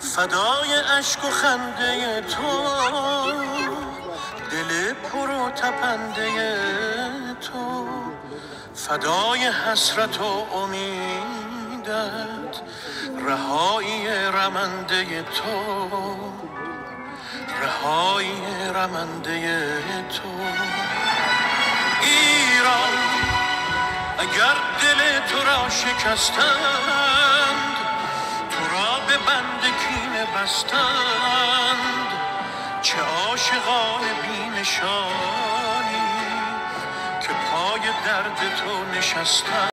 فدای اشک و خنده تو، دل پر و تپنده تو، فدای حسرت و امیدت، رهایی رمنده تو، رهایی رمنده تو. ایران اگر دل تو را شکستند، تو را به بند کینه بستند، چه عاشقان بی نشانی که پای درد تو نشستند.